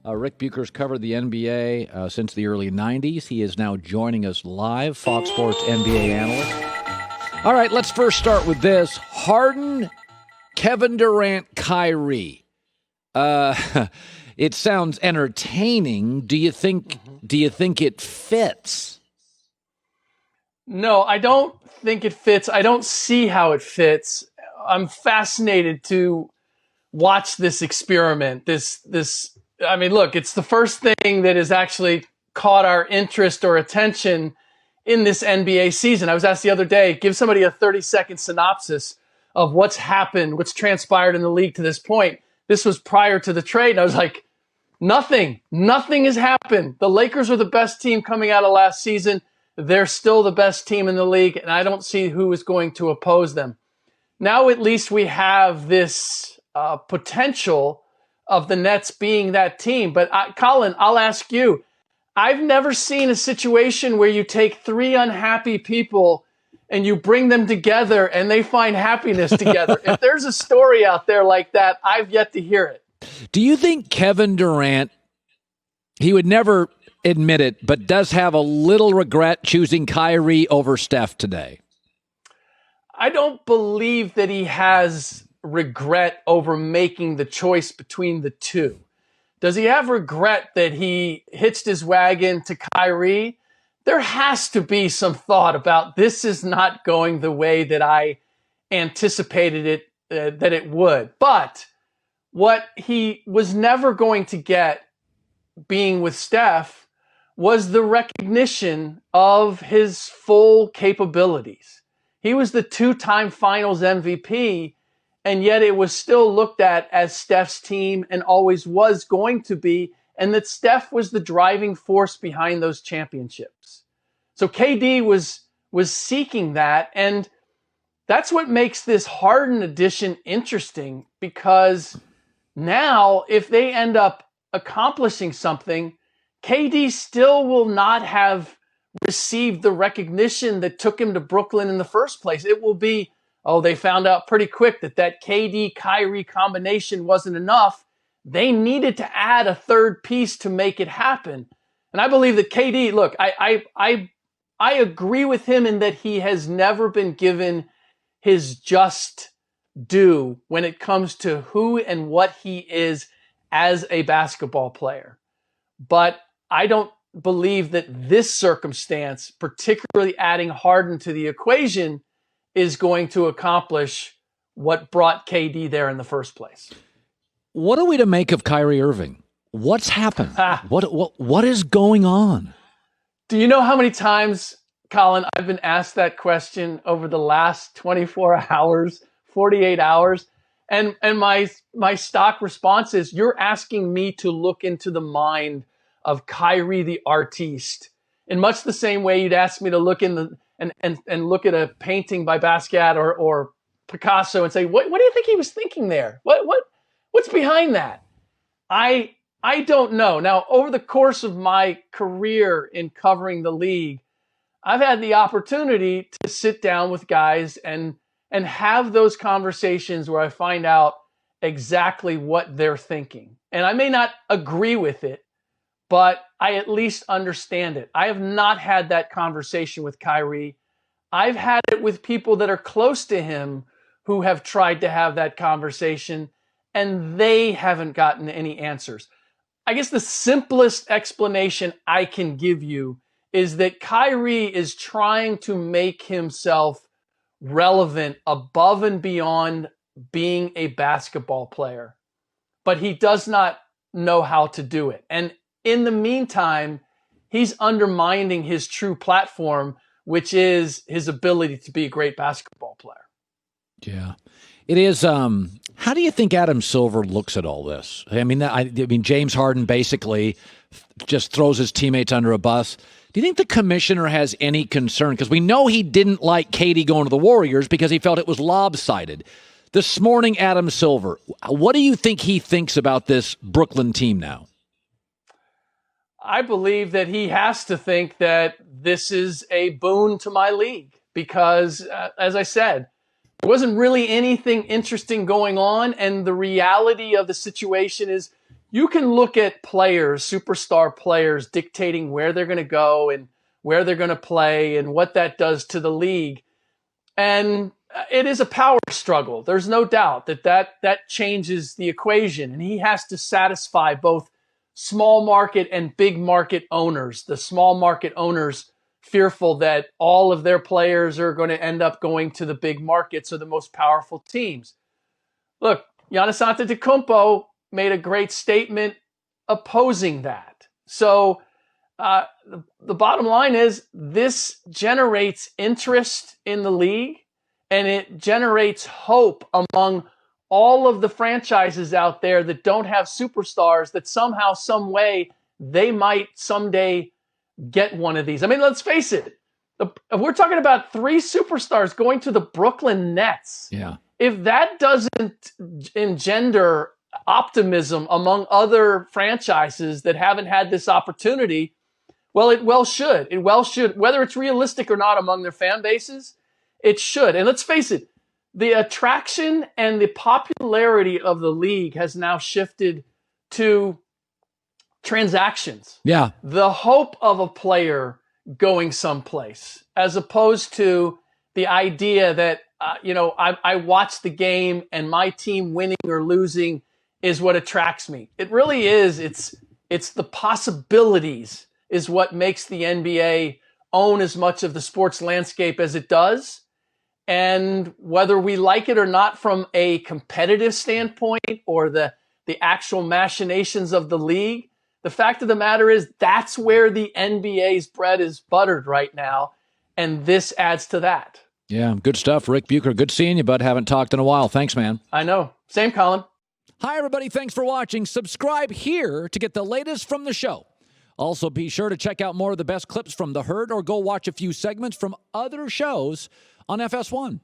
Ric Bucher's covered the NBA since the early 90s. He is now joining us live, Fox Sports NBA analyst. All right, let's first start with this. Harden, Kevin Durant, Kyrie. It sounds entertaining. Do you think it fits? No, I don't think it fits. I don't see how it fits. I'm fascinated to watch this experiment. I mean, look, it's the first thing that has actually caught our interest or attention in this NBA season. I was asked the other day, give somebody a 30-second synopsis of what's happened, what's transpired in the league to this point. This was prior to the trade. And I was like, nothing has happened. The Lakers are the best team coming out of last season. They're still the best team in the league, and I don't see who is going to oppose them. Now at least we have this potential of the Nets being that team. But Colin, I'll ask you, I've never seen a situation where you take three unhappy people and you bring them together and they find happiness together. If there's a story out there like that, I've yet to hear it. Do you think Kevin Durant, he would never admit it, but does have a little regret choosing Kyrie over Steph today? I don't believe that he has regret over making the choice between the two. Does he have regret that he hitched his wagon to Kyrie? There has to be some thought about this is not going the way that I anticipated it, that it would. But what he was never going to get being with Steph was the recognition of his full capabilities. He was the two-time finals MVP, and yet it was still looked at as Steph's team and always was going to be, and that Steph was the driving force behind those championships. So KD was seeking that, and that's what makes this Harden edition interesting, because now if they end up accomplishing something, KD still will not have received the recognition that took him to Brooklyn in the first place. It will be, they found out pretty quick that KD-Kyrie combination wasn't enough. They needed to add a third piece to make it happen. And I believe that KD, look, I agree with him in that he has never been given his just due when it comes to who and what he is as a basketball player. But I don't believe that this circumstance, particularly adding Harden to the equation, is going to accomplish what brought KD there in the first place. What are we to make of Kyrie Irving? What's happened? What is going on? Do you know how many times, Colin, I've been asked that question over the last 24 hours, 48 hours? And my stock response is, you're asking me to look into the mind of Kyrie the artiste, in much the same way you'd ask me to look in and look at a painting by Basquiat or Picasso and say, what do you think he was thinking there? What's behind that? I don't know. Now, over the course of my career in covering the league, I've had the opportunity to sit down with guys and have those conversations where I find out exactly what they're thinking. And I may not agree with it, but I at least understand it. I have not had that conversation with Kyrie. I've had it with people that are close to him who have tried to have that conversation, and they haven't gotten any answers. I guess the simplest explanation I can give you is that Kyrie is trying to make himself relevant above and beyond being a basketball player, but he does not know how to do it. And in the meantime, he's undermining his true platform, which is his ability to be a great basketball player. Yeah, it is. How do you think Adam Silver looks at all this? I mean, James Harden basically just throws his teammates under a bus. Do you think the commissioner has any concern? Because we know he didn't like KD going to the Warriors because he felt it was lopsided. This morning, Adam Silver, what do you think he thinks about this Brooklyn team now? I believe that he has to think that this is a boon to my league because, as I said, there wasn't really anything interesting going on. And the reality of the situation is you can look at players, superstar players, dictating where they're going to go and where they're going to play and what that does to the league. And it is a power struggle. There's no doubt that changes the equation. And he has to satisfy both small market and big market owners. The small market owners fearful that all of their players are going to end up going to the big markets or the most powerful teams. Look, Giannis Antetokounmpo made a great statement opposing that. So the bottom line is this generates interest in the league, and it generates hope among all of the franchises out there that don't have superstars, that somehow, some way, they might someday get one of these. I mean, let's face it. We're talking about 3 superstars going to the Brooklyn Nets. Yeah. If that doesn't engender optimism among other franchises that haven't had this opportunity, well, it well should. It well should. Whether it's realistic or not among their fan bases, it should. And let's face it, the attraction and the popularity of the league has now shifted to transactions. Yeah. The hope of a player going someplace, as opposed to the idea that, I watch the game and my team winning or losing is what attracts me. It really is. It's the possibilities is what makes the NBA own as much of the sports landscape as it does. And whether we like it or not from a competitive standpoint or the actual machinations of the league, the fact of the matter is that's where the NBA's bread is buttered right now. And this adds to that. Yeah, good stuff, Ric Bucher. Good seeing you, bud. Haven't talked in a while. Thanks, man. I know. Same, Colin. Hi, everybody. Thanks for watching. Subscribe here to get the latest from the show. Also, be sure to check out more of the best clips from The Herd or go watch a few segments from other shows on FS1.